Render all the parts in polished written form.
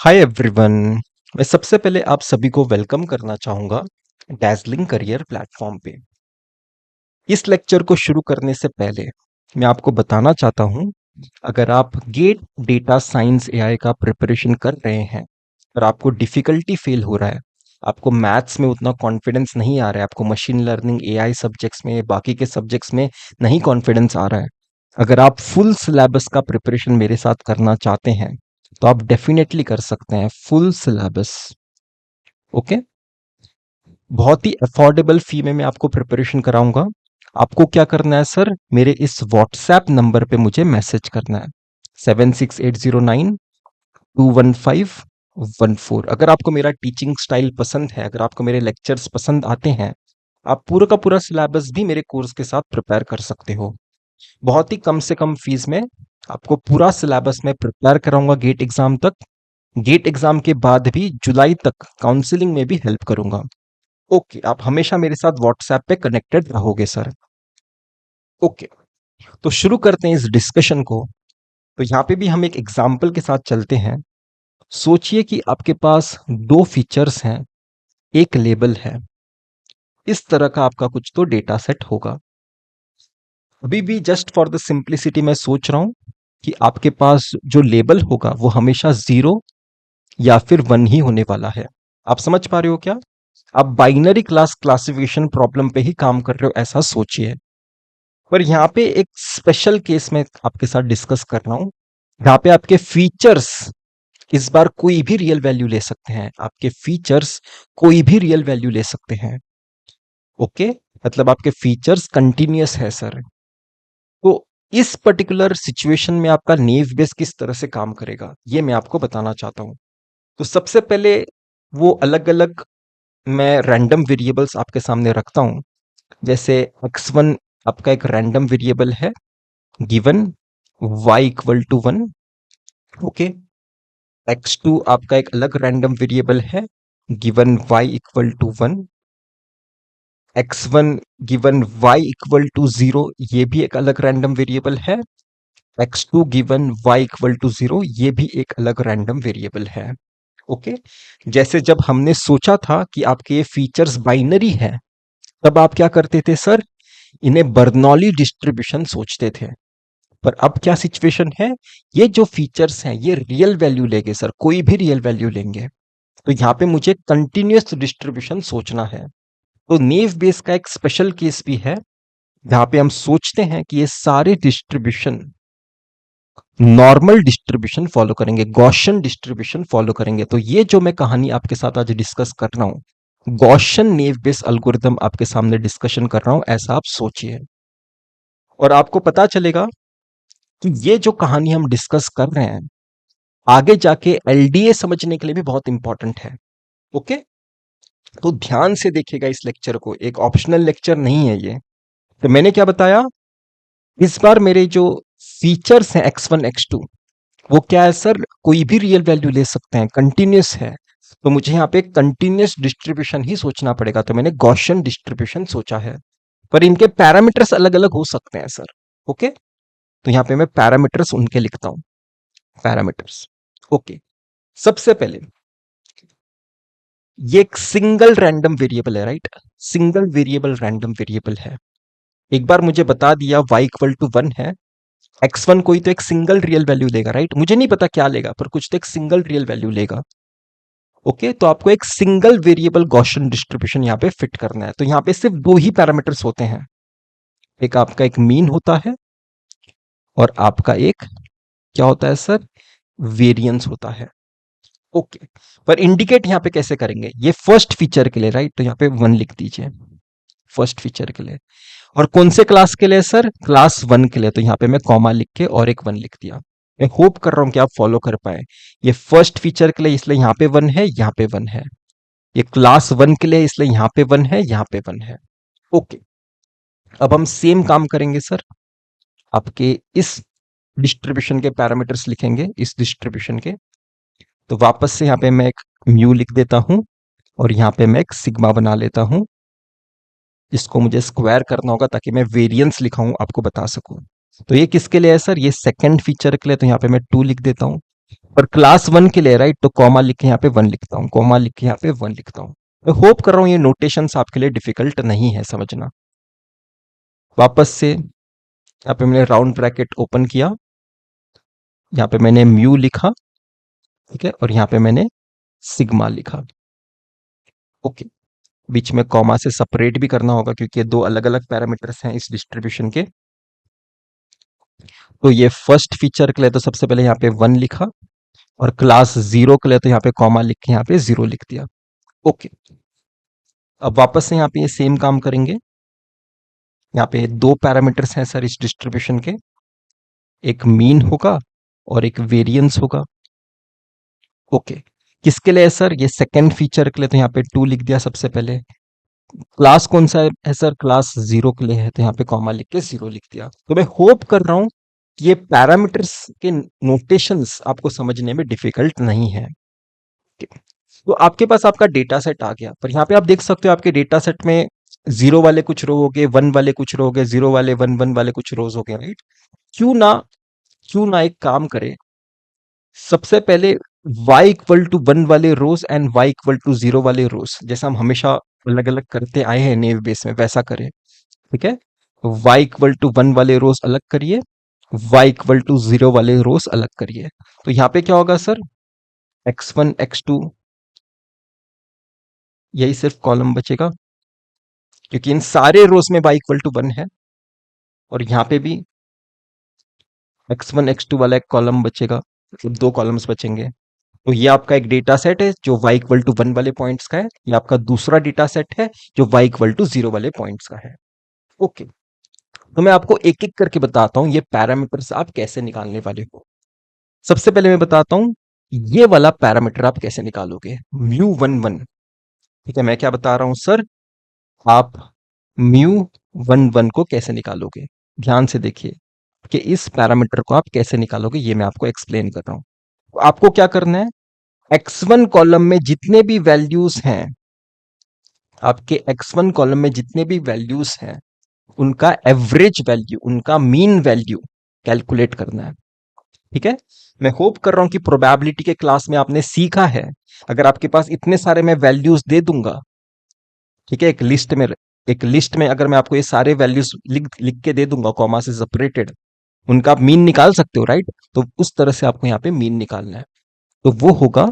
Hi everyone. मैं सबसे पहले आप सभी को वेलकम करना चाहूँगा डैज़लिंग करियर प्लेटफ़ॉर्म पे। इस लेक्चर को शुरू करने से पहले मैं आपको बताना चाहता हूँ, अगर आप गेट डेटा साइंस एआई का प्रिपरेशन कर रहे हैं और आपको डिफ़िकल्टी फ़ील हो रहा है, आपको मैथ्स में उतना कॉन्फिडेंस नहीं आ रहा है, आपको मशीन लर्निंग एआई सब्जेक्ट्स में, बाकी के सब्जेक्ट्स में नहीं कॉन्फिडेंस आ रहा है। अगर आप फुल सिलेबस का प्रिपरेशन मेरे साथ करना चाहते हैं, तो आप डेफ़िनेटली कर सकते हैं फुल सिलेबस। ओके? बहुत ही अफोर्डेबल फी में मैं आपको प्रिपरेशन कराऊंगा। आपको क्या करना है सर, मेरे इस व्हाट्सएप नंबर पे मुझे मैसेज करना है 7680921514। अगर आपको मेरा टीचिंग स्टाइल पसंद है, अगर आपको मेरे लेक्चर्स पसंद आते हैं, आप पूरा का पूरा सिलेबस भी मेरे कोर्स के साथ प्रिपेयर कर सकते हो। बहुत ही कम से कम फीस में आपको पूरा सिलेबस में प्रिपेयर कराऊंगा गेट एग्जाम तक। गेट एग्जाम के बाद भी जुलाई तक काउंसलिंग में भी हेल्प करूंगा। ओके, आप हमेशा मेरे साथ व्हाट्सएप पे कनेक्टेड रहोगे सर। ओके, तो शुरू करते हैं इस डिस्कशन को। तो यहाँ पे भी हम एक एग्जाम्पल के साथ चलते हैं। सोचिए कि आपके पास दो फीचर्स हैं, एक लेबल है। इस तरह का आपका कुछ तो डेटा सेट होगा। अभी भी जस्ट फॉर द सिंप्लिसिटी मैं सोच रहा हूं कि आपके पास जो लेबल होगा वो हमेशा जीरो या फिर वन ही होने वाला है। आप समझ पा रहे हो क्या? आप बाइनरी क्लासिफिकेशन प्रॉब्लम पे ही काम कर रहे हो, ऐसा सोचिए। पर यहाँ पे एक स्पेशल केस में आपके साथ डिस्कस कर रहा हूं, जहाँ पे आपके फीचर्स इस बार कोई भी रियल वैल्यू ले सकते हैं। आपके फीचर्स कोई भी रियल वैल्यू ले सकते हैं। ओके, मतलब आपके फीचर्स कंटिन्यूअस है सर। तो इस पर्टिकुलर सिचुएशन में आपका नेव बेस किस तरह से काम करेगा, ये मैं आपको बताना चाहता हूं। तो सबसे पहले वो अलग अलग मैं रैंडम वेरिएबल्स आपके सामने रखता हूं। जैसे x1 आपका एक रैंडम वेरिएबल है, given y equal to one. Okay, x2 आपका एक अलग रैंडम वेरिएबल है, given y equal to one. x1 given y equal to zero, ये भी एक अलग रैंडम वेरिएबल है। x2 given y equal to zero, ये भी एक अलग रैंडम वेरिएबल है। ओके, जैसे जब हमने सोचा था कि आपके ये फीचर्स बाइनरी है, तब आप क्या करते थे सर, इन्हें बर्नौली डिस्ट्रीब्यूशन सोचते थे। पर अब क्या सिचुएशन है, ये जो फीचर्स हैं ये रियल वैल्यू लेंगे सर, कोई भी रियल वैल्यू लेंगे। तो यहाँ पे मुझे कंटिन्यूअस डिस्ट्रीब्यूशन सोचना है। तो नेव बेस का एक स्पेशल केस भी है, जहाँ पे हम सोचते हैं कि ये सारे डिस्ट्रीब्यूशन नॉर्मल डिस्ट्रीब्यूशन फॉलो करेंगे, गॉसियन डिस्ट्रीब्यूशन फॉलो करेंगे। तो ये जो मैं कहानी आपके साथ आज डिस्कस कर रहा हूँ, गॉसियन नेव बेस एल्गोरिथम आपके सामने डिस्कशन कर रहा हूँ, ऐसा आप सोचिए। और आपको पता चलेगा कि ये जो कहानी हम डिस्कस कर रहे हैं, आगे जाके एलडीए समझने के लिए भी बहुत इंपॉर्टेंट है। ओके, तो ध्यान से देखिएगा इस लेक्चर को, एक ऑप्शनल लेक्चर नहीं है ये। तो मैंने क्या बताया, इस बार मेरे जो फीचर्स हैं x1 x2, वो क्या है सर, कोई भी रियल वैल्यू ले सकते हैं, कंटिन्यूस है। तो मुझे यहाँ पे कंटिन्यूस डिस्ट्रीब्यूशन ही सोचना पड़ेगा। तो मैंने गॉसियन डिस्ट्रीब्यूशन सोचा है, पर इनके पैरामीटर्स अलग अलग हो सकते हैं सर। ओके, तो यहाँ पे मैं पैरामीटर्स उनके लिखता हूं, पैरामीटर्स। ओके, सबसे पहले ये एक सिंगल रैंडम वेरिएबल है, right? Single variable random variable है। एक बार मुझे बता दिया y इक्वल टू वन है, x1 कोई तो एक सिंगल रियल वैल्यू लेगा, राइट? मुझे नहीं पता क्या लेगा, पर कुछ तो एक सिंगल रियल वैल्यू लेगा। ओके, तो आपको एक सिंगल वेरिएबल गॉसियन डिस्ट्रीब्यूशन यहाँ पे फिट करना है। तो यहाँ पे सिर्फ दो ही पैरामीटर्स होते हैं, एक आपका एक मीन होता है और आपका एक क्या होता है सर, वेरिएंस होता है। ओके, पर इंडिकेट यहाँ पे कैसे करेंगे, ये फर्स्ट फीचर के लिए, राइट? तो यहाँ पे वन लिख दीजिए फर्स्ट फीचर के लिए। और कौन से क्लास के लिए सर, क्लास वन के लिए। तो यहाँ पे मैं कॉमा लिख के और एक वन लिख दिया। मैं होप कर रहा हूं कि आप फॉलो कर पाए। ये फर्स्ट फीचर के लिए, इसलिए यहाँ पे वन है, यहाँ पे वन है। ये क्लास वन के लिए, इसलिए यहाँ पे वन है, यहाँ पे वन है। ओके, अब हम सेम काम करेंगे सर, आपके इस डिस्ट्रीब्यूशन के पैरामीटर्स लिखेंगे, इस डिस्ट्रीब्यूशन के। तो वापस से यहाँ पे मैं एक म्यू लिख देता हूं और यहाँ पे मैं एक सिग्मा बना लेता हूं। इसको मुझे स्क्वायर करना होगा ताकि मैं वेरिएंस लिखाऊं, आपको बता सकूं। तो ये किसके लिए है सर, ये सेकंड फीचर के लिए। तो यहाँ पे मैं टू लिख देता हूं। और क्लास 1 के लिए राइट, तो कॉमा लिख के यहाँ पे 1 लिखता हूँ, कॉमा लिख के यहाँ पे 1 लिखता हूँ। मैं होप कर रहा हूँ ये नोटेशंस आपके लिए डिफिकल्ट नहीं है समझना। वापस से यहाँ पे मैंने राउंड ब्रैकेट ओपन किया, यहाँ पे मैंने म्यू लिखा, ठीक है, और यहाँ पे मैंने सिग्मा लिखा। ओके, बीच में कॉमा से सेपरेट भी करना होगा क्योंकि ये दो अलग अलग पैरामीटर्स हैं इस डिस्ट्रीब्यूशन के। तो ये फर्स्ट फीचर के लिए तो सबसे पहले यहाँ पे 1 लिखा, और क्लास 0 के लिए तो यहाँ पे कॉमा लिख के यहाँ पे 0 लिख दिया। ओके, अब वापस से यहाँ पे ये सेम काम करेंगे। यहाँ पे दो पैरामीटर्स हैं सर इस डिस्ट्रीब्यूशन के, एक मीन होगा और एक वेरिएंस होगा। ओके, किसके लिए है सर? ये सेकंड फीचर के लिए, तो यहाँ पे 2 लिख दिया सबसे पहले। क्लास कौन सा है सर? क्लास 0 के लिए है, तो यहाँ पे कॉमा लिख के 0 लिख दिया। तो मैं होप कर रहा हूं कि ये पैरामीटर्स के नोटेशंस आपको समझने में डिफिकल्ट नहीं है। तो आपके पास आपका डेटा सेट आ गया, पर यहाँ पे आप देख सकते हो आपके डेटा सेट में 0 वाले कुछ रो हो गए, 1 वाले कुछ रो हो गए, 0 वाले 1 1 वाले कुछ रोज हो गए, राइट? क्यों ना एक काम करे, सबसे पहले y इक्वल टू 1 वाले रोज एंड y इक्वल टू 0 वाले रोज, जैसा हम हमेशा अलग अलग करते आए हैं नेव बेस में, वैसा करें। ठीक है, y इक्वल टू 1 वाले रोज अलग करिए, y इक्वल टू 0 वाले रोज अलग करिए। तो यहाँ पे क्या होगा सर? x1 x2, यही सिर्फ कॉलम बचेगा क्योंकि इन सारे रोज में y इक्वल टू 1 है, और यहाँ पे भी x1 x2 वाला एक कॉलम बचेगा, मतलब दो कॉलम्स बचेंगे। तो ये आपका एक डेटा सेट है जो y इक्वल टू 1 वाले पॉइंट्स का है, ये आपका दूसरा डेटा सेट है जो y इक्वल टू 0 वाले पॉइंट्स का है। ओके, तो मैं आपको एक एक करके बताता हूं ये पैरामीटर्स आप कैसे निकालने वाले हो। सबसे पहले मैं बताता हूं ये वाला पैरामीटर आप कैसे निकालोगे, μ11। ठीक है, मैं क्या बता रहा हूं सर? आप μ11 को कैसे निकालोगे, ध्यान से देखिए कि इस पैरामीटर को आप कैसे निकालोगे, ये मैं आपको एक्सप्लेन कर रहा हूं। तो आपको क्या करना है, x1 कॉलम में जितने भी वैल्यूज हैं, आपके x1 कॉलम में जितने भी वैल्यूज हैं, उनका एवरेज वैल्यू, उनका मीन वैल्यू कैलकुलेट करना है। ठीक है, मैं होप कर रहा हूं कि प्रोबेबिलिटी के क्लास में आपने सीखा है, अगर आपके पास इतने सारे मैं वैल्यूज दे दूंगा, ठीक है, एक लिस्ट में अगर मैं आपको ये सारे वैल्यूज लिख लिख के दे दूंगा कॉमा से सेपरेटेड, उनका आप मीन निकाल सकते हो, राइट? तो उस तरह से आपको यहाँ पे मीन निकालना है। तो वो होगा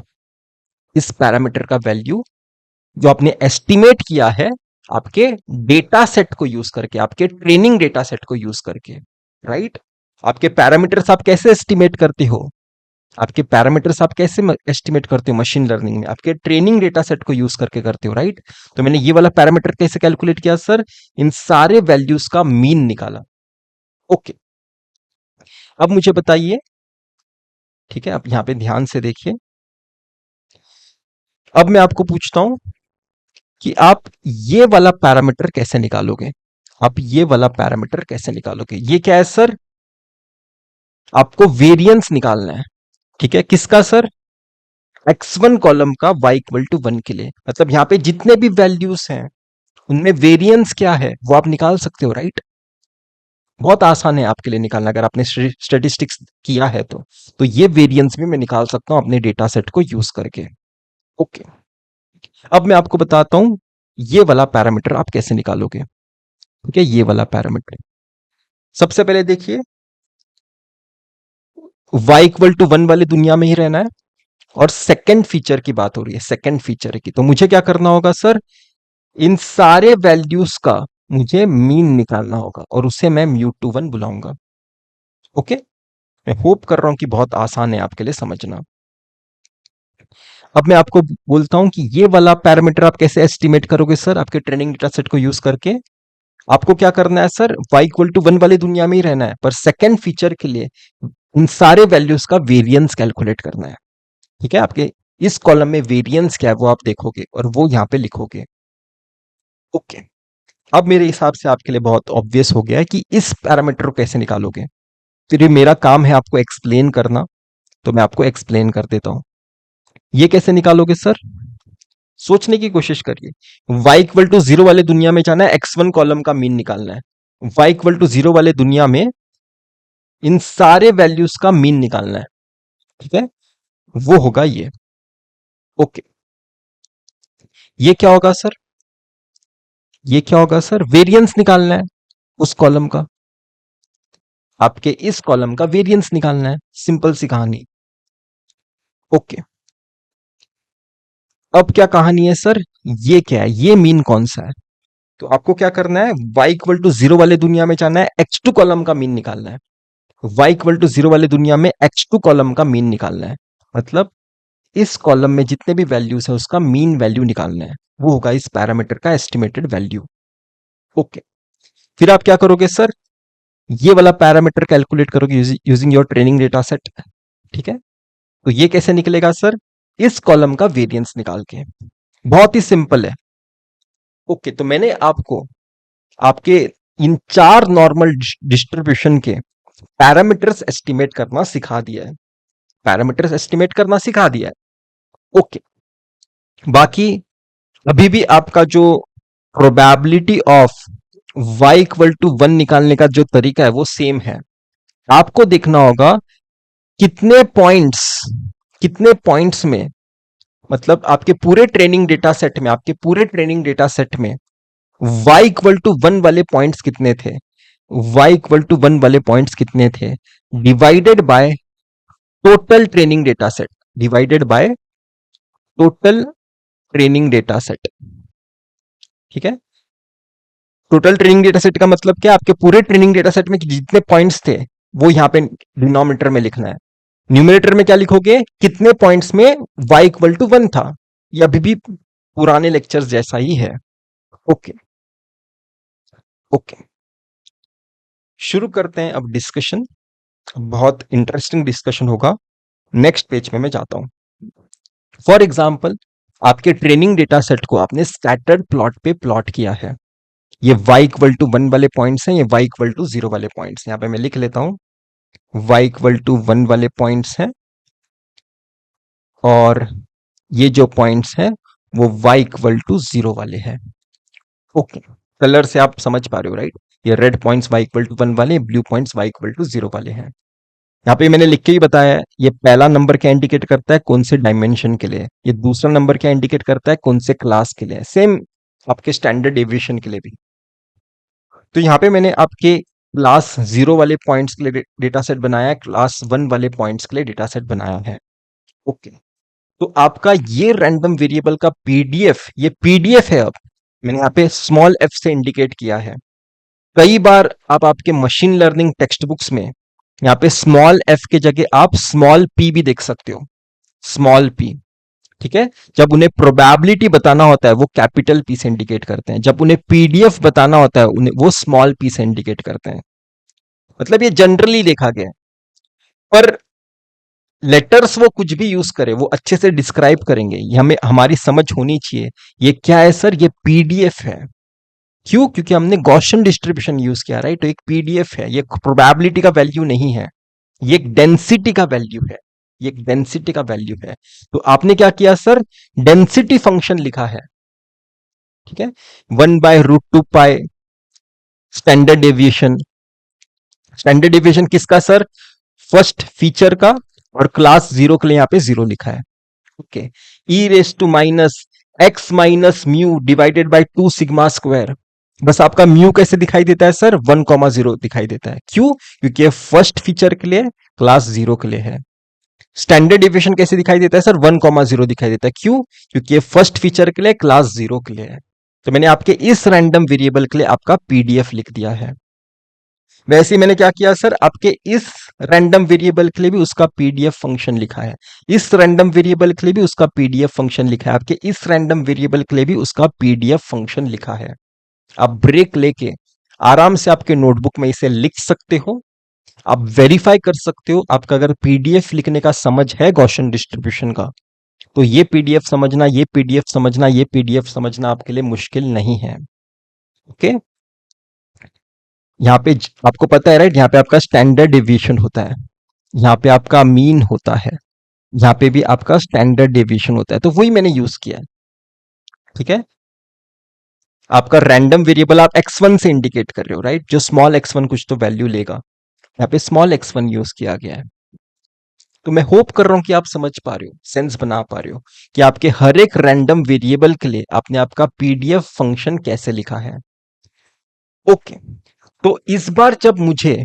इस पैरामीटर का वैल्यू जो आपने एस्टिमेट किया है आपके डेटा सेट को यूज करके, आपके ट्रेनिंग डेटा सेट को यूज करके, राइट? आपके पैरामीटर्स आप कैसे एस्टिमेट करते हो? आपके पैरामीटर्स आप कैसे एस्टिमेट करते हो मशीन लर्निंग में? आपके ट्रेनिंग डेटा सेट को यूज करके करते हो, राइट? तो मैंने ये वाला पैरामीटर कैसे कैलकुलेट किया सर? इन सारे वैल्यूज का मीन निकाला। ओके, अब मुझे बताइए, ठीक है, आप यहां पे ध्यान से देखिए, अब मैं आपको पूछता हूं कि आप ये वाला पैरामीटर कैसे निकालोगे? आप ये वाला पैरामीटर कैसे निकालोगे? ये क्या है सर? आपको वेरिएंस निकालना है। ठीक है, किसका सर? x1 कॉलम का y इक्वल टू 1 के लिए, मतलब यहां पे जितने भी वैल्यूज हैं उनमें वेरिएंस क्या है वो आप निकाल सकते हो, राइट? बहुत आसान है आपके लिए निकालना अगर आपने स्टेटिस्टिक्स किया है तो ये वेरिएंस भी मैं निकाल सकता हूं अपने डेटा सेट को यूज करके। ओके, अब मैं आपको बताता हूं ये वाला पैरामीटर आप कैसे निकालोगे। ठीक है, ये वाला पैरामीटर सबसे पहले देखिए, y इक्वल टू 1 वाली दुनिया में ही रहना है, और सेकंड फीचर की बात हो रही है, सेकंड फीचर की, तो मुझे क्या करना होगा सर? इन सारे वैल्यूज का मुझे मीन निकालना होगा और उसे मैं μ21 बुलाऊंगा। ओके, मैं होप कर रहा हूं कि बहुत आसान है आपके लिए समझना। अब मैं आपको बोलता हूं कि ये वाला पैरामीटर आप कैसे एस्टिमेट करोगे सर आपके ट्रेनिंग डेटा सेट को यूज करके। आपको क्या करना है सर? y इक्वल टू 1 वाली दुनिया में ही रहना है, पर सेकंड फीचर के लिए इन सारे वैल्यूज का वेरिएंस कैलकुलेट करना है। ठीक है, आपके इस कॉलम में वेरिएंस क्या है वो आप देखोगे और वो यहां पे लिखोगे। ओके, अब मेरे हिसाब से आपके लिए बहुत ऑब्वियस हो गया है कि इस पैरामीटर को कैसे निकालोगे। फिर ये मेरा काम है आपको एक्सप्लेन करना, तो मैं आपको एक्सप्लेन कर देता हूं। ये कैसे निकालोगे सर? सोचने की कोशिश करिए। y इक्वल टू 0 वाले दुनिया में जाना है, x1 कॉलम का मीन निकालना है। y इक्वल टू 0 वाले दुनिया में इन सारे वैल्यूज का मीन निकालना है। ठीक है, वो होगा ये। ओके, ये क्या होगा सर? ये क्या होगा सर? वेरिएंस निकालना है उस कॉलम का, आपके इस कॉलम का वेरिएंस निकालना है, सिंपल सी कहानी। ओके, अब क्या कहानी है सर? ये क्या है? ये मीन कौन सा है? तो आपको क्या करना है, y इक्वल टू जीरो वाले दुनिया में जाना है, x2 कॉलम का मीन निकालना है। y इक्वल टू जीरो वाले दुनिया में x2 कॉलम का मीन निकालना है, मतलब इस कॉलम में जितने भी वैल्यूज है उसका मीन वैल्यू निकालना है, वो होगा इस पैरामीटर का एस्टिमेटेड वैल्यू। ओके, फिर आप क्या करोगे सर? ये वाला पैरामीटर कैलकुलेट करोगे using your training data set. ठीक है, तो ये कैसे निकलेगा सर? इस कॉलम का वेरिएंस निकाल के। बहुत ही सिंपल है। ओके, तो मैंने आपको आपके इन चार नॉर्मल डिस्ट्रीब्यूशन के पैरामीटर्स एस्टिमेट करना सिखा दिया है, पैरामीटर्स एस्टिमेट करना सिखा दिया है। ओके, बाकी अभी भी आपका जो probability of y equal to 1 निकालने का जो तरीका है वो सेम है। आपको देखना होगा कितने पॉइंट्स, कितने पॉइंट्स में, मतलब आपके पूरे ट्रेनिंग डेटा सेट में, आपके पूरे ट्रेनिंग डेटा सेट में y इक्वल टू 1 वाले पॉइंट्स कितने थे, y इक्वल टू 1 वाले पॉइंट्स कितने थे, divided by total training data set, divided by total training data set. ठीक है, टोटल ट्रेनिंग डेटा सेट का मतलब क्या? आपके पूरे ट्रेनिंग डेटा सेट में जितने पॉइंट्स थे वो यहां पे डिनोमिनेटर में लिखना है। न्यूमरेटर में क्या लिखोगे? कितने पॉइंट्स में y इक्वल टू 1 था। ये अभी भी पुराने लेक्चर्स जैसा ही है। ओके, ओके, शुरू करते हैं अब डिस्कशन। बहुत इंटरेस्टिंग डिस्कशन होगा। नेक्स्ट पेज में मैं जाता हूं। फॉर एग्जाम्पल, आपके ट्रेनिंग डेटा सेट को आपने स्कैटर्ड प्लॉट पे प्लॉट किया है। ये y इक्वल टू 1 वाले पॉइंट्स हैं, ये y इक्वल टू 0 वाले पॉइंट्स। यहां पे मैं लिख लेता हूं, y इक्वल टू 1 वाले पॉइंट्स हैं और ये जो पॉइंट्स हैं वो y इक्वल टू 0 वाले हैं। ओके, कलर से आप समझ पा रहे हो राइट? ये red points y equal to 1 वाले, blue points y equal to 0 वाले हैं। यहाँ पे मैंने लिख के ही बताया है, ये पहला नंबर क्या इंडिकेट करता है? कौन से डायमेंशन के लिए। ये दूसरा नंबर क्या इंडिकेट करता है? कौन से क्लास के लिए। सेम आपके स्टैंडर्ड डेविएशन के लिए भी। तो यहाँ पे मैंने आपके क्लास 0 वाले पॉइंट्स के लिए डेटा सेट बनाया है, क्लास 1 वाले पॉइंट्स के लिए डेटा सेट बनाया है। ओके, तो आपका ये रैंडम वेरिएबल का पीडीएफ, ये पीडीएफ है। अब मैंने यहाँ पे स्मॉल एफ से इंडिकेट किया है। कई बार आप आपके मशीन लर्निंग टेक्स्ट बुक्स में यहाँ पे स्मॉल एफ के जगह आप स्मॉल पी भी देख सकते हो, स्मॉल पी। ठीक है, जब उन्हें प्रोबेबिलिटी बताना होता है वो कैपिटल पी से इंडिकेट करते हैं, जब उन्हें पीडीएफ बताना होता है उन्हें वो स्मॉल पी से इंडिकेट करते हैं। मतलब ये जनरली देखा गया है, पर लेटर्स वो कुछ भी यूज करे वो अच्छे से डिस्क्राइब करेंगे, ये हमें हमारी समझ होनी चाहिए। ये क्या है सर? ये पीडीएफ है। क्यों? क्योंकि हमने गॉसियन डिस्ट्रीब्यूशन यूज किया, राइट? तो एक पीडीएफ है, ये प्रोबेबिलिटी का वैल्यू नहीं है, ये एक डेंसिटी का वैल्यू है, ये एक डेंसिटी का वैल्यू है। तो आपने क्या किया सर? डेंसिटी फंक्शन लिखा है। ठीक है, 1/√2 पाई स्टैंडर्ड डेविएशन। स्टैंडर्ड डेविएशन किसका सर? फर्स्ट फीचर का, और क्लास 0 के लिए यहां पे 0 लिखा है। Okay, e raise to minus x minus mu divided by 2 sigma square. बस आपका म्यू कैसे दिखाई देता है सर? 1,0 दिखाई देता है। क्यों? क्योंकि फर्स्ट फीचर के लिए, क्लास 0 के लिए है। स्टैंडर्ड डेविएशन कैसे दिखाई देता है सर? 1,0 दिखाई देता है। क्यों? क्योंकि फर्स्ट फीचर के लिए, क्लास 0 के लिए है। तो मैंने आपके इस रैंडम वेरिएबल के लिए आपका पीडीएफ लिख दिया है। वैसे ही मैंने क्या किया सर? आपके इस रैंडम वेरिएबल के लिए भी उसका पीडीएफ फंक्शन लिखा है, इस रैंडम वेरिएबल के लिए भी उसका पीडीएफ फंक्शन लिखा है, आपके इस रैंडम वेरिएबल के लिए भी उसका पीडीएफ फंक्शन लिखा है। आप ब्रेक लेके आराम से आपके नोटबुक में इसे लिख सकते हो, आप वेरीफाई कर सकते हो। आपका अगर पीडीएफ लिखने का समझ है गॉसियन डिस्ट्रीब्यूशन का, तो ये पीडीएफ समझना, ये पीडीएफ समझना, ये पीडीएफ समझना आपके लिए मुश्किल नहीं है। ओके, यहाँ पे आपको पता है राइट, यहाँ पे आपका स्टैंडर्ड डेविएशन होता है, यहाँ पे आपका मीन होता है, यहाँ पे भी आपका स्टैंडर्ड डेविएशन होता है, तो वही मैंने यूज किया है। ठीक है, आपका रैंडम वेरिएबल आप x1 से इंडिकेट कर रहे हो, राइट? जो स्मॉल x1 कुछ तो वैल्यू लेगा, यहाँ पे स्मॉल x1 यूज किया गया है। तो मैं होप कर रहा हूं कि आप समझ पा रहे हो, सेंस बना पा रहे हो कि आपके हर एक रैंडम वेरिएबल के लिए आपने आपका पीडीएफ फंक्शन कैसे लिखा है। ओके, तो इस बार जब मुझे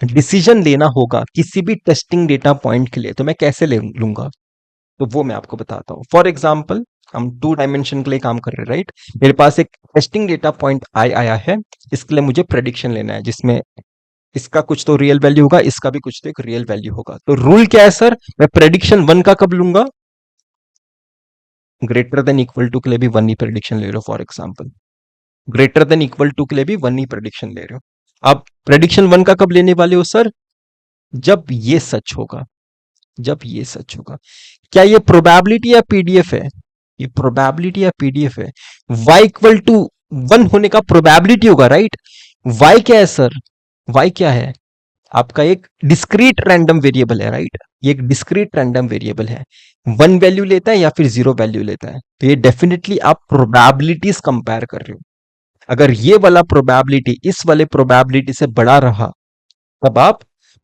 डिसीजन लेना होगा किसी भी टेस्टिंग डेटा पॉइंट के लिए तो मैं कैसे ले लूंगा, तो वो मैं आपको बताता हूँ। फॉर एग्जाम्पल, हम 2 डायमेंशन के लिए काम कर रहे हैं, राइट। मेरे पास एक टेस्टिंग डेटा पॉइंट आई आया है, इसके लिए मुझे प्रेडिक्शन लेना है जिसमें इसका कुछ तो रियल वैल्यू होगा, इसका भी कुछ तो एक रियल वैल्यू होगा। तो रूल क्या है सर, मैं प्रेडिक्शन 1 का कब लूंगा, ग्रेटर देन इक्वल टू के लिए भी 1 ही प्रेडिक्शन ले रहे हो। For example, greater than equal to के लिए भी 1 ही प्रेडिक्शन ले रहे हो। आप प्रेडिक्शन 1 का कब लेने वाले हो सर, जब ये सच होगा, जब ये सच होगा। क्या ये प्रोबेबिलिटी या पीडीएफ है, ये प्रोबेबिलिटी या पीडीएफ है। y इक्वल टू 1 होने का प्रोबेबिलिटी होगा, राइट। y क्या है सर, y क्या है, आपका एक डिस्क्रीट रैंडम वेरिएबल है, राइट। ये एक डिस्क्रीट रैंडम वेरिएबल है, 1 वैल्यू लेता है या फिर 0 वैल्यू लेता है। तो ये डेफिनेटली आप प्रोबेबिलिटीज कंपेयर कर रहे हो। अगर ये वाला प्रोबेबिलिटी इस वाले प्रोबेबिलिटी से बड़ा रहा तब आप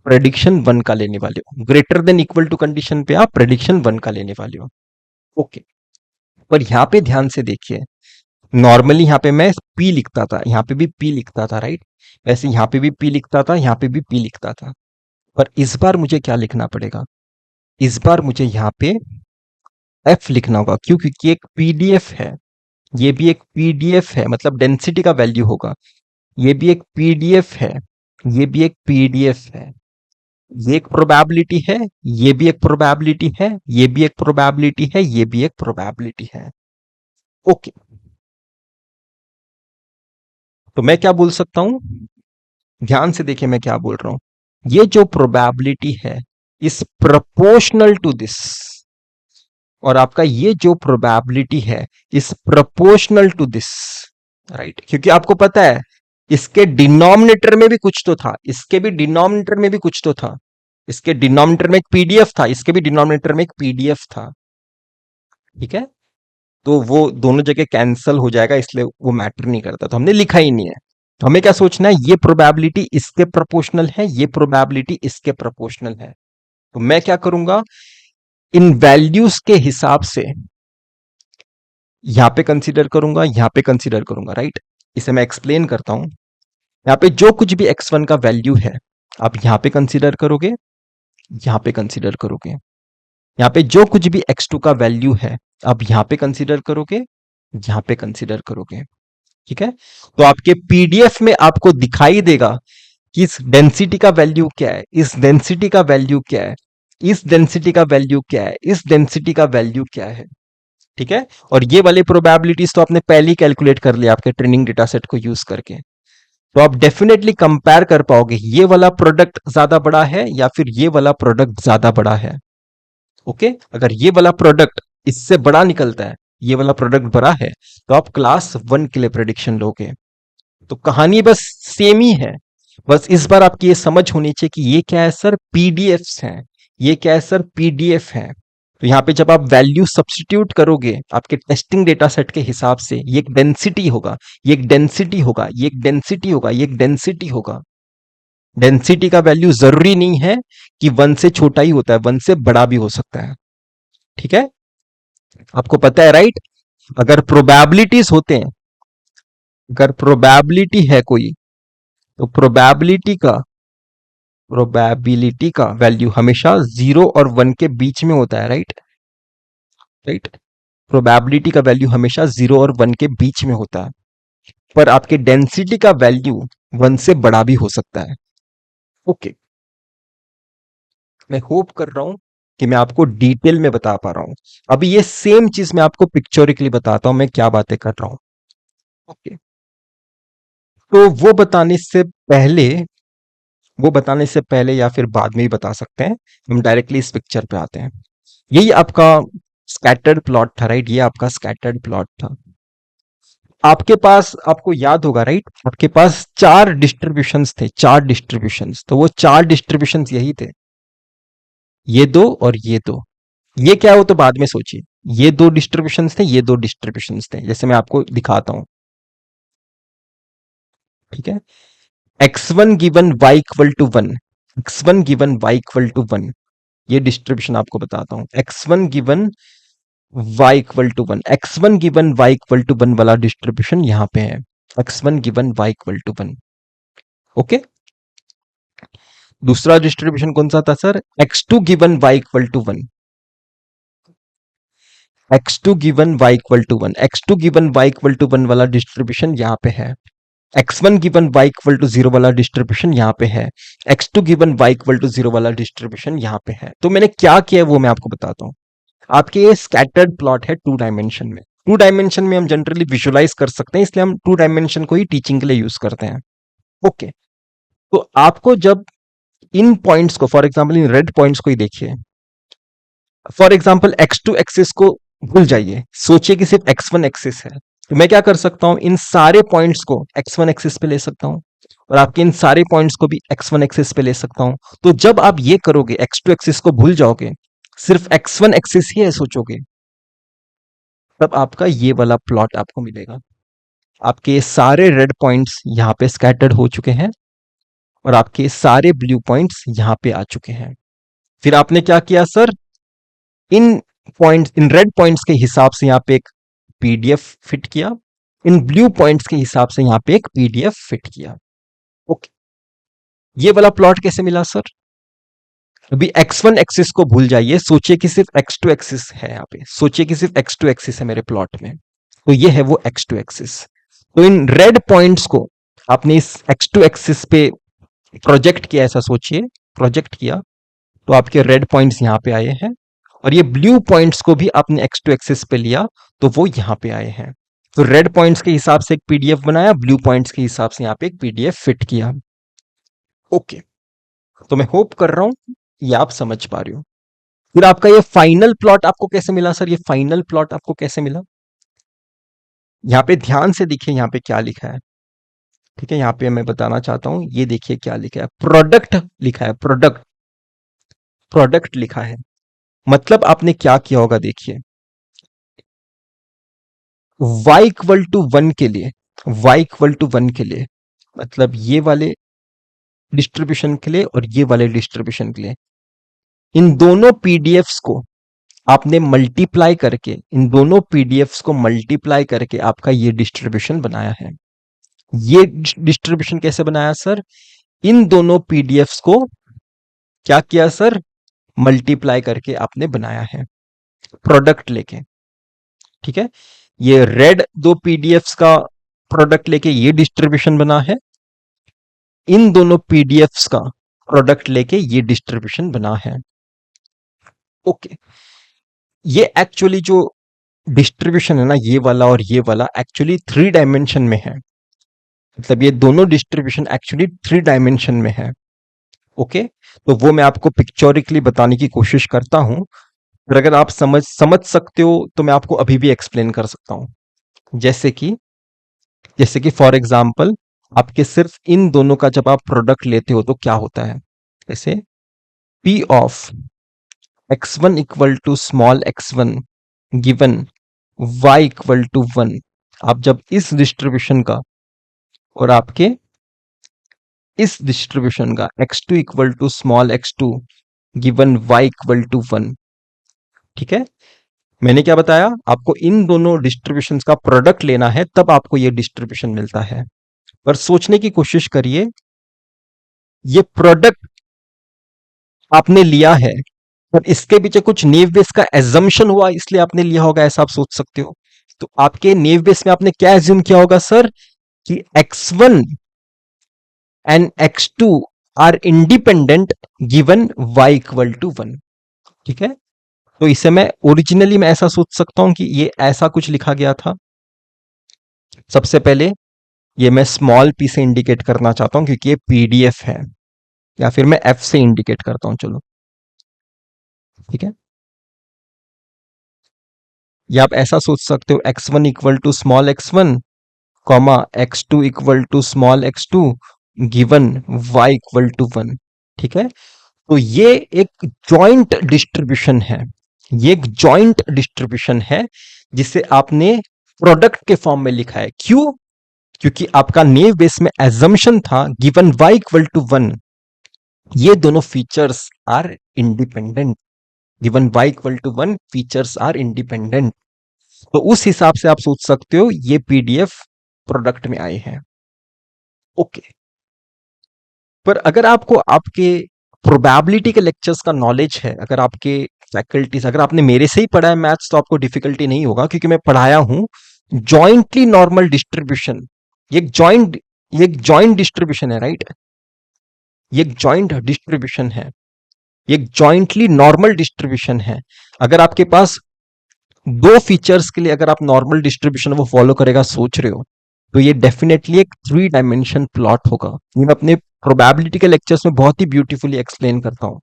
प्रेडिक्शन 1 का लेने वाले हो। Greater than equal to condition पे आप प्रेडिक्शन 1 का लेने वाले हो। ओके, पर यहां पे ध्यान से देखिए, नॉर्मली यहां पे मैं पी लिखता था, यहां पे भी पी लिखता था, राइट। वैसे यहां पे भी पी लिखता था, यहां पे भी पी लिखता था। पर इस बार मुझे क्या लिखना पड़ेगा, इस बार मुझे यहां पे एफ लिखना होगा, क्यों, क्योंकि एक पीडीएफ है, ये भी एक पीडीएफ है, मतलब डेंसिटी का वैल्यू होगा। ये भी एक पीडीएफ है, ये भी एक पीडीएफ है। ये एक प्रोबेबिलिटी है, ये भी एक प्रोबेबिलिटी है, ये भी एक प्रोबेबिलिटी है, ये भी एक प्रोबेबिलिटी है। ओके, तो मैं क्या बोल सकता हूं, ध्यान से देखिए मैं क्या बोल रहा हूं। ये जो प्रोबेबिलिटी है इस प्रपोर्शनल टू दिस, और आपका ये जो प्रोबेबिलिटी है इस प्रपोर्शनल टू दिस, राइट। क्योंकि आपको पता है इसके डिनोमिनेटर में भी कुछ तो था, इसके भी डिनोमिनेटर में भी कुछ तो था। इसके डिनोमिनेटर में एक पीडीएफ था, इसके भी डिनोमिनेटर में एक पीडीएफ था, ठीक है। तो वो दोनों जगह कैंसल हो जाएगा, इसलिए वो मैटर नहीं करता, तो हमने लिखा ही नहीं है। तो हमें क्या सोचना है, ये प्रोबेबिलिटी इसके प्रोपोर्शनल है, ये प्रोबेबिलिटी इसके प्रोपोर्शनल है। तो मैं क्या करूंगा, इन वैल्यूज के हिसाब से यहां पे कंसीडर करूंगा, यहां पे कंसीडर करूंगा, राइट। इसे मैं एक्सप्लेन करता हूं। यहां पे जो कुछ भी x1 का वैल्यू है आप यहां पे कंसीडर करोगे, यहां पे कंसीडर करोगे। यहां पे जो कुछ भी x2 का वैल्यू है आप यहां पे कंसीडर करोगे, यहां पे कंसीडर करोगे, ठीक है। तो आपके पीडीएफ में आपको दिखाई देगा कि इस डेंसिटी का वैल्यू क्या है, इस डेंसिटी का वैल्यू क्या है, इस डेंसिटी का वैल्यू क्या है, इस डेंसिटी का वैल्यू क्या है, ठीक है। और ये वाले प्रोबेबिलिटीज तो आपने पहले ही कैलकुलेट कर लिया आपके ट्रेनिंग डेटा सेट को यूज करके। तो आप डेफिनेटली कंपेयर कर पाओगे ये वाला प्रोडक्ट ज्यादा बड़ा है या फिर ये वाला प्रोडक्ट ज्यादा बड़ा है। ओके, अगर ये वाला प्रोडक्ट इससे बड़ा निकलता है, ये वाला प्रोडक्ट बड़ा है, तो आप क्लास 1 के लिए प्रेडिक्शन लोगे। तो कहानी बस सेम ही है, बस इस बार आपकी ये समझ होनी चाहिए कि ये क्या है सर, पीडीएफ्स हैं। ये क्या है सर, पीडीएफ है। तो यहाँ पे जब आप वैल्यू सब्स्टिट्यूट करोगे आपके टेस्टिंग डेटा सेट के हिसाब से, ये एक डेंसिटी होगा, ये एक डेंसिटी होगा, ये एक डेंसिटी होगा, ये एक डेंसिटी होगा। डेंसिटी का वैल्यू जरूरी नहीं है कि 1 से छोटा ही होता है, 1 से बड़ा भी हो सकता है, ठीक है। आपको पता है, राइट। अगर प्रोबेबिलिटीज होते हैं, अगर प्रोबेबिलिटी है कोई, तो प्रोबेबिलिटी का वैल्यू हमेशा 0 और 1 के बीच में होता है, राइट। राइट, प्रोबेबिलिटी का वैल्यू हमेशा 0 और 1 के बीच में होता है। पर आपके डेंसिटी का वैल्यू 1 से बड़ा भी हो सकता है। ओके, मैं होप कर रहा हूं कि मैं आपको डिटेल में बता पा रहा हूं। अभी ये सेम चीज मैं आपको पिक्चोरिकली बताता हूं मैं क्या बातें कर रहा हूं। ओके, तो वो बताने से पहले या फिर बाद में ही बता सकते हैं, हम डायरेक्टली इस पिक्चर पे आते हैं। यही आपका स्कैटर्ड प्लॉट था, राइट। ये आपका स्कैटर्ड प्लॉट था। आपके पास, आपको याद होगा, राइट, आपके पास 4 डिस्ट्रीब्यूशंस थे, 4 डिस्ट्रीब्यूशंस। तो वो 4 डिस्ट्रीब्यूशंस यही थे, ये दो और ये दो। ये क्या हो तो बाद में सोचिए, ये 2 डिस्ट्रीब्यूशंस थे, ये 2 डिस्ट्रीब्यूशंस थे, जैसे मैं आपको दिखाता हूं, ठीक है। x1 given y equal to 1, x1 given y equal to 1, ये डिस्ट्रीब्यूशन आपको बताता हूं। x1 given y equal to 1, x1 given y equal to 1 वाला डिस्ट्रीब्यूशन यहां पे है, x1 given y equal to 1। Okay, दूसरा डिस्ट्रीब्यूशन कौन सा था sir? x2 given y equal to 1, x2 given y equal to 1, x2 given y equal to 1 वाला distribution यहां पे है, x1 given y equal to 0 वाला डिस्ट्रीब्यूशन यहां पे है, x2 given y equal to 0 वाला डिस्ट्रीब्यूशन यहां पे है। तो मैंने क्या किया है वो मैं आपको बताता हूं। आपके ये स्कैटर्ड प्लॉट है 2 डायमेंशन में। 2 डायमेंशन में हम जनरली विजुलाइज कर सकते हैं, इसलिए हम 2 डायमेंशन को ही टीचिंग के लिए यूज करते हैं। ओके, तो आपको जब इन पॉइंट्स को, for example in red points को ही देखिए, फॉर एग्जाम्पल x2 एक्सिस को भूल जाइए, सोचिए कि सिर्फ x1 एक्सिस है। तो मैं क्या कर सकता हूं, इन सारे पॉइंट्स को x1 एक्सिस पे ले सकता हूं और आपके इन सारे पॉइंट्स को भी x1 एक्सिस पे ले सकता हूं। तो जब आप ये करोगे, x2 एक्सिस को भूल जाओगे, सिर्फ x1 एक्सिस ही है सोचोगे, तब आपका ये वाला प्लॉट आपको मिलेगा। आपके ये सारे रेड पॉइंट्स यहां पे स्कैटर्ड हो चुके हैं और आपके सारे ब्लू पॉइंट्स यहां पे आ चुके हैं। फिर आपने क्या किया sir, in points, in red points के हिसाब से यहां पे एक पीडीएफ फिट किया, इन ब्लू पॉइंट्स के हिसाब से यहां पे एक पीडीएफ फिट किया। ओके, ये वाला प्लॉट कैसे मिला सर? अभी x1 एक्सिस को भूल जाइए, सोचिए कि सिर्फ x2 एक्सिस है यहां पे, सोचिए कि सिर्फ x2 एक्सिस है मेरे प्लॉट में, तो ये है वो x2 एक्सिस। तो इन रेड पॉइंट्स को आपने इस x2 एक्सिस पे प्रोजेक्ट किया, ऐसा सोचिए, प्रोजेक्ट किया, तो आपके रेड पॉइंट्स यहां पे आए हैं और ये ब्लू पॉइंट्स को भी आपने x2 एक्सिस पे लिया तो वो यहां पे आए हैं। तो रेड पॉइंट्स के हिसाब से एक पीडीएफ बनाया, ब्लू पॉइंट्स के हिसाब से यहां पे एक पीडीएफ फिट किया। ओके, तो मैं होप कर रहा हूं ये आप समझ पा रहे हो। फिर आपका ये फाइनल प्लॉट आपको कैसे मिला सर? ये फाइनल प्लॉट आपको कैसे मिला? यहां पे ध्यान से देखिए, यहां पे क्या लिखा है, ठीक है? यहां पे मैं बताना चाहता हूं, ये देखिए क्या लिखा है, प्रोडक्ट लिखा है, प्रोडक्ट, प्रोडक्ट लिखा है। मतलब आपने क्या किया होगा, देखिए, y इक्वल टू 1 के लिए, y इक्वल टू 1 के लिए, मतलब ये वाले डिस्ट्रीब्यूशन के लिए और ये वाले डिस्ट्रीब्यूशन के लिए, इन दोनों पीडीएफ्स को आपने मल्टीप्लाई करके, इन दोनों पीडीएफ्स को मल्टीप्लाई करके आपका ये डिस्ट्रीब्यूशन बनाया है। ये डिस्ट्रीब्यूशन कैसे बनाया सर? इन दोनों पीडीएफ्स को क्या किया सर? मल्टीप्लाई करके आपने बनाया है, प्रोडक्ट लेके, ठीक है? ये रेड दो पीडीएफ्स का प्रोडक्ट लेके ये डिस्ट्रीब्यूशन बना है, इन दोनों पीडीएफ्स का प्रोडक्ट लेके ये डिस्ट्रीब्यूशन बना है। ओके, ये एक्चुअली जो डिस्ट्रीब्यूशन है ना, ये वाला और ये वाला, एक्चुअली 3 डायमेंशन में है। मतलब ये दोनों डिस्ट्रीब्यूशन एक्चुअली 3 डायमेंशन में है। ओके, तो वो मैं आपको पिक्चोरिकली बताने की कोशिश करता हूं, फिर अगर आप समझ सकते हो तो मैं आपको अभी भी एक्सप्लेन कर सकता हूं। जैसे कि फॉर एग्जांपल, आपके सिर्फ इन दोनों का जब आप प्रोडक्ट लेते हो तो क्या होता है, जैसे p of x1 equal to small x1 given y equal to 1, आप जब इस डिस्ट्रीब्यूशन का और आपके इस डिस्ट्रीब्यूशन का x2 equal to small x2 given y equal to 1, ठीक है? मैंने क्या बताया आपको, इन दोनों डिस्ट्रीब्यूशंस का प्रोडक्ट लेना है तब आपको ये डिस्ट्रीब्यूशन मिलता है। पर सोचने की कोशिश करिए, ये प्रोडक्ट आपने लिया है पर इसके पीछे कुछ नेव बेस का एजम्पशन हुआ इसलिए आपने लिया होगा, ऐसा आप सोच सकते हो। तो आपके नेव बेस में आपने क्या एज्यूम किया होगा सर, कि x1 and x2 are independent given y equal to 1, ठीक है? तो इसे मैं ऐसा सोच सकता हूं कि ये ऐसा कुछ लिखा गया था। सबसे पहले ये मैं स्मॉल p से इंडिकेट करना चाहता हूं क्योंकि ये पीडीएफ है, या फिर मैं f से इंडिकेट करता हूं, चलो ठीक है? या आप ऐसा सोच सकते हो, x1 equal to small x1 comma x2 equal to small x2 given y equal to 1, ठीक है? तो ये एक जॉइंट डिस्ट्रीब्यूशन है, ये एक जॉइंट डिस्ट्रीब्यूशन है जिसे आपने प्रोडक्ट के फॉर्म में लिखा है। क्यों? क्योंकि आपका नेव बेस में एजम्पशन था गिवन y इक्वल टू 1, ये दोनों features are independent. Given y equal to 1, features are independent. तो उस हिसाब से आप सोच सकते हो ये पीडीएफ प्रोडक्ट में आए हैं। ओके। पर अगर आपको आपके प्रोबेबिलिटी के लेक्चर्स का नॉलेज है, अगर आपके फैकल्टीज, अगर आपने मेरे से ही पढ़ा है मैथ्स, तो आपको डिफिकल्टी नहीं होगा, क्योंकि मैं पढ़ाया हूं जॉइंटली नॉर्मल डिस्ट्रीब्यूशन। ये एक जॉइंट डिस्ट्रीब्यूशन है, राइट? ये एक जॉइंट डिस्ट्रीब्यूशन है, ये एक जॉइंटली नॉर्मल डिस्ट्रीब्यूशन है। अगर आपके पास दो फीचर्स के लिए अगर आप नॉर्मल डिस्ट्रीब्यूशन वो फॉलो करेगा सोच रहे हो, तो ये डेफिनेटली एक 3 डायमेंशन प्लॉट होगा। ये मैं अपने प्रोबेबिलिटी के लेक्चर्स में बहुत ही ब्यूटीफुली एक्सप्लेन करता हूं।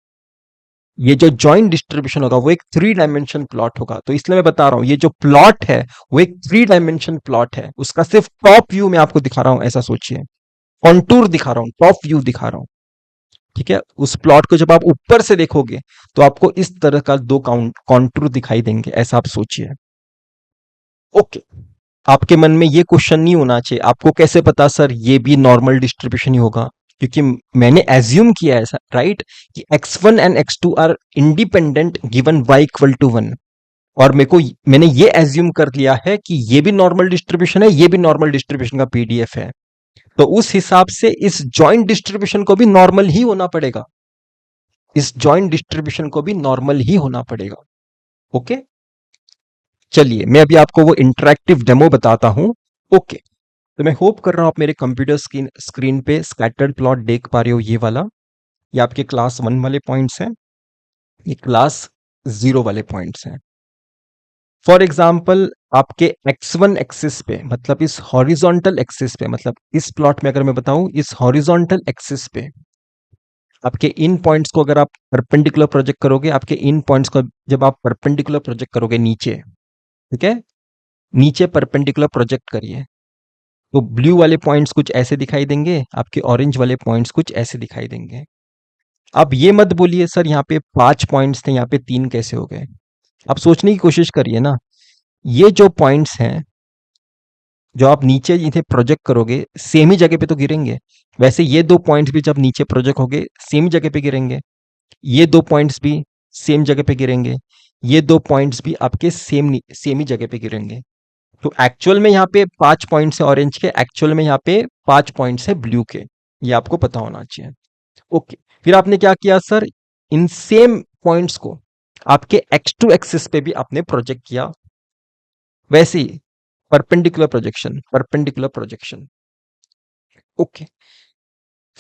ये जो जॉइंट डिस्ट्रीब्यूशन होगा वो एक 3 डायमेंशन प्लॉट होगा। तो इसलिए मैं बता रहा हूं ये जो प्लॉट है वो एक 3 डायमेंशन प्लॉट है। उसका सिर्फ टॉप व्यू मैं आपको दिखा रहा हूं, ऐसा सोचिए। कॉन्टूर दिखा रहा हूं, टॉप व्यू दिखा रहा हूं। ठीक है, उस प्लॉट को जब आप ऊपर से देखोगे तो आपको इस तरह का दो कॉन्टूर दिखाई देंगे, ऐसा आप सोचिए। ओके। आपके मन में ये क्वेश्चन नहीं होना चाहिए आपको कैसे पता सर ये भी नॉर्मल डिस्ट्रीब्यूशन ही होगा, क्योंकि मैंने एज्यूम किया है राइट, कि x1 and x2 are independent given y equal to 1। और मैंने ये एज्यूम कर लिया है कि ये भी नॉर्मल डिस्ट्रीब्यूशन है, ये भी नॉर्मल डिस्ट्रीब्यूशन का पीडीएफ है। तो उस हिसाब से इस जॉइंट डिस्ट्रीब्यूशन को भी नॉर्मल ही होना पड़ेगा, इस जॉइंट डिस्ट्रीब्यूशन को भी नॉर्मल ही होना पड़ेगा। ओके, चलिए मैं अभी आपको वो इंटरेक्टिव डेमो बताता हूं। ओके, तो मैं होप कर रहा हूं आप मेरे कंप्यूटर स्क्रीन पे स्कैटर्ड प्लॉट देख पा रहे हो। ये वाला, ये आपके क्लास 1 वाले पॉइंट्स हैं, ये क्लास 0 वाले पॉइंट्स हैं। फॉर एग्जाम्पल आपके x1 एक्सिस पे, मतलब इस हॉरिजॉन्टल एक्सिस पे, मतलब इस प्लॉट में अगर मैं बताऊं इस हॉरिजॉन्टल एक्सिस पे आपके इन पॉइंट्स को अगर आप परपेंडिकुलर प्रोजेक्ट करोगे, आपके इन पॉइंट्स को जब आप परपेंडिकुलर प्रोजेक्ट करोगे नीचे, ठीक है, नीचे परपेंडिकुलर प्रोजेक्ट करिए, तो ब्लू वाले पॉइंट्स कुछ ऐसे दिखाई देंगे, आपके ऑरेंज वाले पॉइंट्स कुछ ऐसे दिखाई देंगे। अब ये मत बोलिए सर यहाँ पे 5 पॉइंट्स थे, यहाँ पे 3 कैसे हो गए। आप सोचने की कोशिश करिए ना, ये जो पॉइंट्स हैं जो आप नीचे इन्हें प्रोजेक्ट करोगे सेम ही जगह पे तो गिरेंगे। वैसे ये दो पॉइंट्स भी जब नीचे प्रोजेक्ट होंगे सेम ही जगह पे गिरेंगे, ये दो पॉइंट्स भी सेम जगह पे गिरेंगे, ये दो पॉइंट्स भी आपके सेम ही जगह पे गिरेंगे। तो एक्चुअल में यहाँ पे 5 पॉइंट्स है ऑरेंज के, एक्चुअल में यहाँ पे 5 पॉइंट्स है ब्लू के, ये आपको पता होना चाहिए। ओके, फिर आपने क्या किया सर, इन सेम पॉइंट्स को आपके x2 एक्सिस पे भी आपने प्रोजेक्ट किया, वैसे ही perpendicular projection, perpendicular projection. Okay,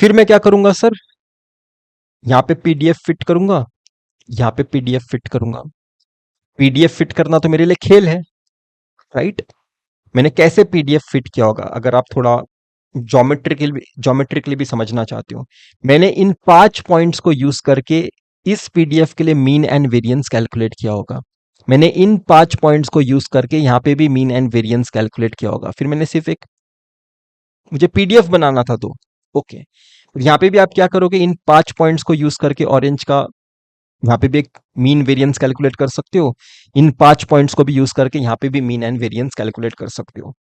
फिर मैं क्या करूंगा सर, यहाँ पे पीडीएफ फिट करूंगा, यहाँ पे पीडीएफ फिट करूंगा। पीडीएफ फिट करना तो मेरे लिए खेल है, राइट? मैंने कैसे पीडीएफ फिट किया होगा, अगर आप थोड़ा ज्योमेट्रिकली भी समझना चाहते हो, मैंने इन 5 पॉइंट्स को यूज करके इस पीडीएफ के लिए मीन एंड वेरिएंस कैलकुलेट किया होगा। मैंने इन 5 पॉइंट्स को यूज करके यहाँ पे भी मीन एंड वेरिएंस कैलकुलेट किया होगा। फिर मैंने सिर्फ एक, मुझे पीडीएफ बनाना था तो ओके, यहाँ पे भी आप क्या करोगे, इन 5 पॉइंट्स को यूज करके ऑरेंज का यहाँ पे भी एक मीन वेरिएंस कैलकुलेट कर सकते हो, इन 5 पॉइंट्स को भी यूज करके यहाँ पे भी मीन एंड वेरिएंस कैलकुलेट कर सकते हो।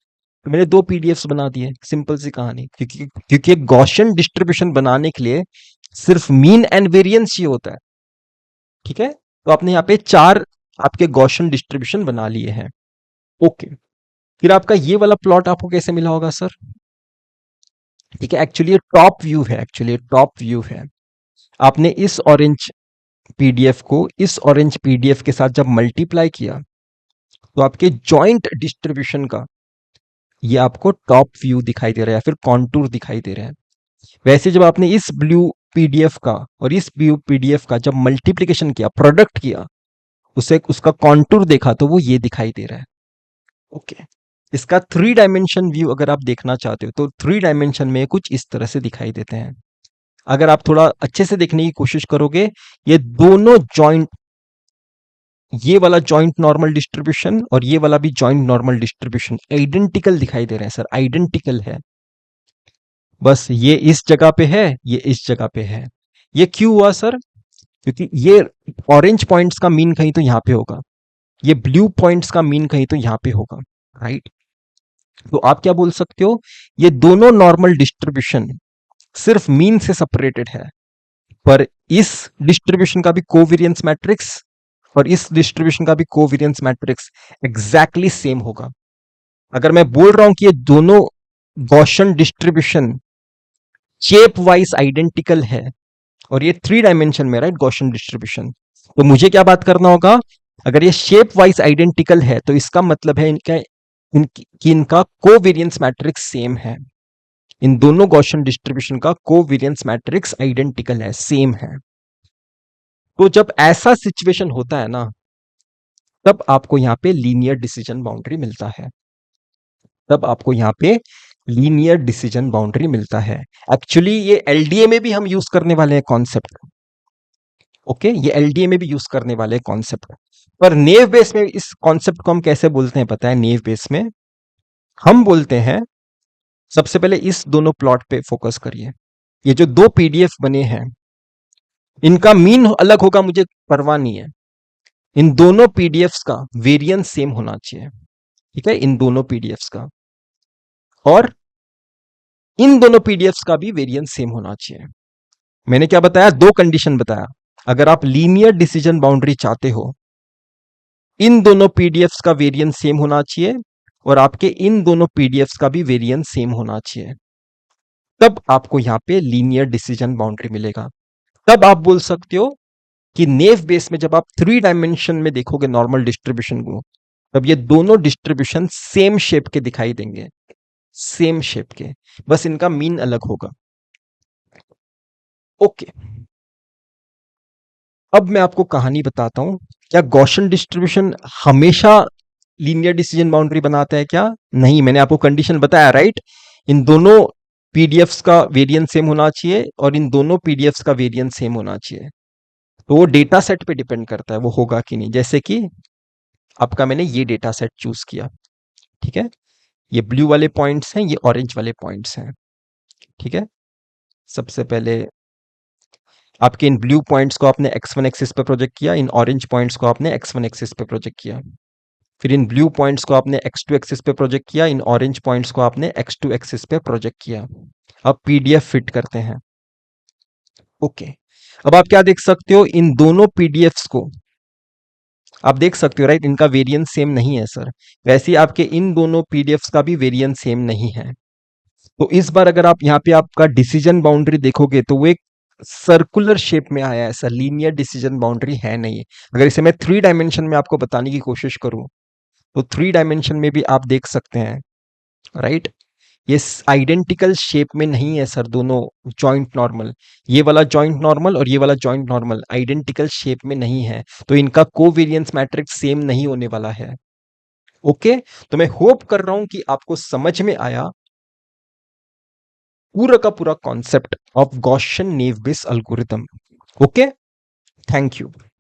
तो मैंने 2 पीडीएफ्स बना दिए, सिंपल सी कहानी। क्योंकि एक गॉसियन डिस्ट्रीब्यूशन बनाने के लिए सिर्फ मीन एंड वेरिएंस ही होता है, ठीक है? तो आपने यहाँ पे 4 आपके गॉसियन डिस्ट्रीब्यूशन बना लिए हैं। ओके, फिर आपका ये वाला प्लॉट आपको कैसे मिला होगा सर? ठीक है, एक्चुअली टॉप व्यू है, एक्चुअली टॉप व्यू है। आपने इस ऑरेंज पीडीएफ को इस ऑरेंज पीडीएफ के साथ जब मल्टीप्लाई किया तो आपके जॉइंट डिस्ट्रीब्यूशन का ये आपको टॉप व्यू दिखाई दे रहा है, या फिर कॉन्टूर दिखाई दे रहा है। वैसे जब आपने इस ब्लू पीडीएफ का और इस ब्लू पीडीएफ का जब मल्टीप्लिकेशन किया, प्रोडक्ट किया, उसे उसका कॉन्टूर देखा तो वो ये दिखाई दे रहा है। ओके, इसका 3 डायमेंशन व्यू अगर आप देखना चाहते हो तो 3 डायमेंशन में कुछ इस तरह से दिखाई देते हैं। अगर आप थोड़ा अच्छे से देखने की कोशिश करोगे, ये दोनों जॉइंट, ये वाला जॉइंट नॉर्मल डिस्ट्रीब्यूशन और ये वाला भी जॉइंट नॉर्मल डिस्ट्रीब्यूशन आइडेंटिकल दिखाई दे रहे हैं सर, आइडेंटिकल है। बस ये इस जगह पे है, ये इस जगह पे है। ये क्यों हुआ सर? क्योंकि ये ऑरेंज पॉइंट्स का मीन कहीं तो यहां पे होगा, ये ब्लू पॉइंट्स का मीन कहीं तो यहां पे होगा, राइट? तो आप क्या बोल सकते हो, ये दोनों नॉर्मल डिस्ट्रीब्यूशन सिर्फ मीन से सेपरेटेड है, पर इस डिस्ट्रीब्यूशन का भी कोवेरियंस मैट्रिक्स और इस डिस्ट्रीब्यूशन का भी कोवेरियंस मैट्रिक्स एग्जैक्टली सेम होगा। अगर मैं बोल रहा हूं कि ये दोनों Gaussian distribution shape wise identical है और ये 3 डायमेंशन में, राइट, गॉसियन डिस्ट्रीब्यूशन, तो मुझे क्या बात करना होगा? अगर ये शेप वाइज आइडेंटिकल है तो इसका मतलब है इनका कोवेरियंस मैट्रिक्स सेम है। इन दोनों गॉसियन डिस्ट्रीब्यूशन का कोवेरियंस मैट्रिक्स आइडेंटिकल है, सेम है। तो जब ऐसा सिचुएशन होता है ना, तब आपको यहां पे लीनियर डिसीजन बाउंड्री मिलता है। तब आपको यहां पे लीनियर डिसीजन बाउंड्री मिलता है। एक्चुअली ये एलडीए में भी हम यूज करने वाले हैं कॉन्सेप्ट। ओके, ये एलडीए में भी यूज करने वाले हैं कॉन्सेप्ट। पर नेव बेस में इस कॉन्सेप्ट को हम कैसे बोलते हैं पता है? नेव बेस में हम बोलते हैं, सबसे पहले इस दोनों प्लॉट पे फोकस करिए। ये जो दो पीडीएफ बने हैं, इनका मीन अलग होगा, मुझे परवाह नहीं है। इन दोनों पीडीएफ्स का वेरिएंस सेम होना चाहिए, ठीक है, इन दोनों पीडीएफ्स का। और इन दोनों पीडीएफ्स का भी वेरिएंस सेम होना चाहिए। मैंने क्या बताया? दो कंडीशन बताया। अगर आप लीनियर डिसीजन बाउंड्री चाहते हो, इन दोनों पीडीएफ्स का वेरिएंस सेम होना चाहिए और आपके इन दोनों पीडीएफ्स का भी वेरिएंस सेम होना चाहिए। तब आपको यहां पे लीनियर डिसीजन बाउंड्री मिलेगा। तब आप बोल सकते हो कि नेव बेस में जब आप 3 डायमेंशन में देखोगे नॉर्मल डिस्ट्रीब्यूशन को, तब ये दोनों डिस्ट्रीब्यूशन सेम शेप के दिखाई देंगे, सेम शेप के, बस इनका मीन अलग होगा। ओके, अब मैं आपको कहानी बताता हूं। क्या गॉसियन डिस्ट्रीब्यूशन हमेशा लीनियर डिसीजन बाउंड्री बनाता है क्या? नहीं, मैंने आपको कंडीशन बताया, राइट। इन दोनों पीडीएफ्स का वेरिएंस सेम होना चाहिए और इन दोनों पीडीएफ्स का वेरिएंस सेम होना चाहिए। तो वो डेटा सेट पे डिपेंड करता है वो होगा कि नहीं। जैसे कि आपका मैंने ये डेटा सेट चूज किया, ठीक है, ये ब्लू वाले पॉइंट्स हैं, ये ऑरेंज वाले पॉइंट्स हैं, ठीक है। सबसे पहले आपके इन ब्लू पॉइंट्स को आपने x1 एक्सिस पे प्रोजेक्ट किया, इन ऑरेंज पॉइंट्स को आपने x1 एक्सिस पे प्रोजेक्ट किया। फिर इन ब्लू पॉइंट्स को आपने x2 एक्सिस पे प्रोजेक्ट किया, इन ऑरेंज पॉइंट्स को आपने x2 एक्सिस पे प्रोजेक्ट किया। अब पीडीएफ फिट करते हैं। ओके, अब आप क्या देख सकते हो? इन दोनों पीडीएफ्स को आप देख सकते हो, राइट, इनका वेरिएंस सेम नहीं है सर। वैसे ही आपके इन दोनों पीडीएफ्स का भी वेरिएंस सेम नहीं है। तो इस बार अगर आप यहाँ पे आपका डिसीजन बाउंड्री देखोगे तो वो एक सर्कुलर शेप में आया है सर, लीनियर डिसीजन बाउंड्री है नहीं। अगर इसे मैं 3 डायमेंशन में आपको बताने की कोशिश करूं तो 3 डायमेंशन में भी आप देख सकते हैं, राइट, ये आइडेंटिकल शेप में नहीं है सर दोनों। जॉइंट नॉर्मल, ये वाला जॉइंट नॉर्मल और ये वाला जॉइंट नॉर्मल आइडेंटिकल शेप में नहीं है, तो इनका कोवेरियंस मैट्रिक्स सेम नहीं होने वाला है। ओके, तो मैं होप कर रहा हूं कि आपको समझ में आया पूरा का पूरा concept of Gaussian naive Bayes algorithm. Okay, thank you.